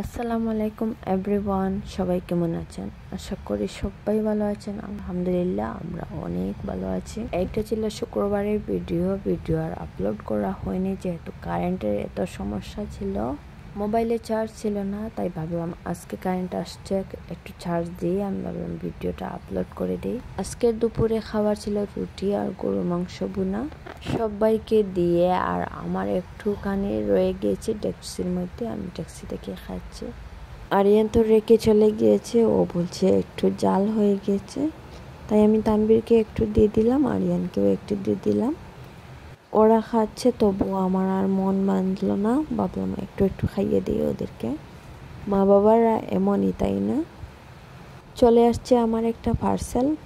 আসসালামু আলাইকুম এভরিওয়ান, সবাই কেমন আছেন? আশা করি সবাই ভালো আছেন। আলহামদুলিল্লাহ আমরা অনেক ভালো আছি। এইটা ছিল শুক্রবারের ভিডিও আর আপলোড করা হয়নি, যেহেতু কারেন্টের এত সমস্যা ছিল, মোবাইলে চার্জ ছিল না, তাই ভাবলাম আজকে কারেন্ট আসছে, একটু চার্জ দিয়ে আমি ভাবলাম ভিডিওটা আপলোড করে দিই। আজকের দুপুরে খাবার ছিল রুটি আর গরু মাংস ভুনা, সবাইকে দিয়ে, আর আমার একটুখানি রয়ে গিয়েছে ট্যাক্সির মধ্যে, আমি ট্যাক্সি থেকে খাচ্ছি। আরিয়ান তো রেখে চলে গিয়েছে, ও বলছে একটু জাল হয়ে গেছে, তাই আমি তানবীরকে একটু দিয়ে দিলাম, আরিয়ানকেও একটু দিয়ে দিলাম। ওরা খাচ্ছে, তবুও আমার আর মন মানল না, ভাবলাম একটু একটু খাইয়ে দিই ওদেরকে। মা বাবারা এমনই, তাই না? চলে আসছে আমার একটা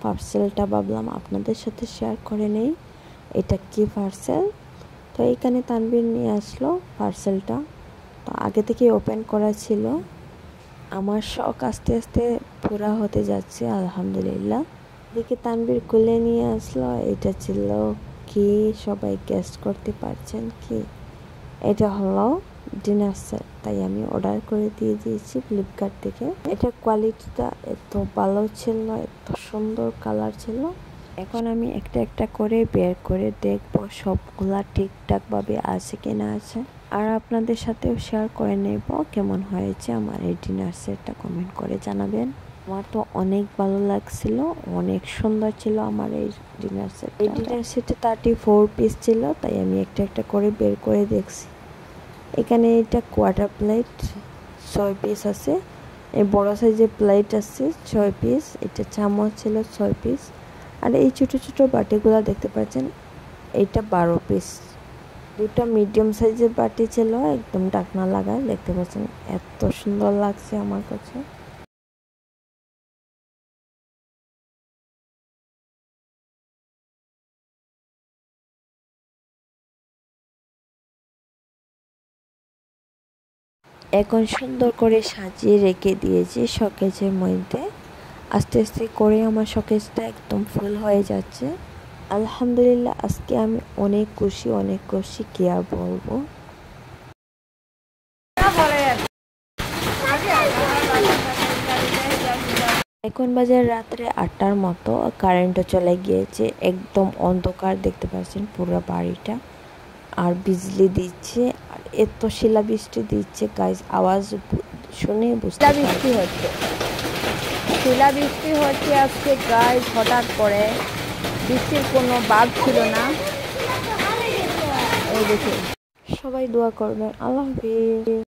পার্সেলটা ভাবলাম আপনাদের সাথে শেয়ার করে নেই, এটা কি পার্সেল। তো এইখানে তানবীর নিয়ে আসলো পার্সেলটা, তো আগে থেকে ওপেন করা ছিল। আমার শখ আস্তে আস্তে পুরা হতে যাচ্ছে আলহামদুলিল্লাহ। এদিকে তানবীর খুলে নিয়ে আসলো, এটা ছিল কি, সবাই গেস করতে পারছেন কি? এটা হলো ডিনার সেট, তাই আমি অর্ডার করে দিয়ে দিয়েছি ফ্লিপকার্ট থেকে। এটা কোয়ালিটিটা এত ভালো ছিল, এত সুন্দর কালার ছিল। এখন আমি একটা একটা করে বের করে দেখবো সবগুলা ঠিকঠাকভাবে আছে কিনা আছে, আর আপনাদের সাথেও শেয়ার করে নেব কেমন হয়েছে আমার এই ডিনার সেটটা। কমেন্ট করে জানাবেন। আমার তো অনেক ভালো লাগছিল, অনেক সুন্দর ছিল আমার এই ডিনার সেট। এই ডিনার সেটে 34 পিস ছিল, তাই আমি একটা একটা করে বের করে দেখছি। এখানে এটা কোয়ার্টার প্লেট 6 পিস আছে, এই বড় সাইজের প্লেট আছে 6 পিস, এটা চামচ ছিল 6 পিস, আর এই ছোট ছোট বাটিগুলো দেখতে পাচ্ছেন, এইটা 12 পিস। দুটা মিডিয়াম সাইজের বাটি ছিল, একদম ঢাকনা লাগা, দেখতে পাচ্ছেন এত সুন্দর লাগছে আমার কাছে। এখন সুন্দর করে সাজিয়ে রেখে দিয়েছি শোকেজের মধ্যে। আস্তে আস্তে করে আমার শোকেজটা একদম ফুল হয়ে যাচ্ছে আলহামদুলিল্লাহ। আজকে আমি অনেক খুশি, কি আর বলবো। এখন বাজে রাত্রে 8টার মতো, কারেন্টও চলে গিয়েছে, একদম অন্ধকার দেখতে পাচ্ছেন পুরো বাড়িটা, আর বিজলি দিচ্ছে, আর এত শিলাবৃষ্টি দিচ্ছে গাইস, আওয়াজ শুনে বুঝতে বৃষ্টি হচ্ছে, শিলাবৃষ্টি হচ্ছে আজকে গাইস। হঠাৎ করে বৃষ্টির কোনো বাদ ছিল না। এই দেখে সবাই দোয়া করবেন। আল্লাহ হাফেজ।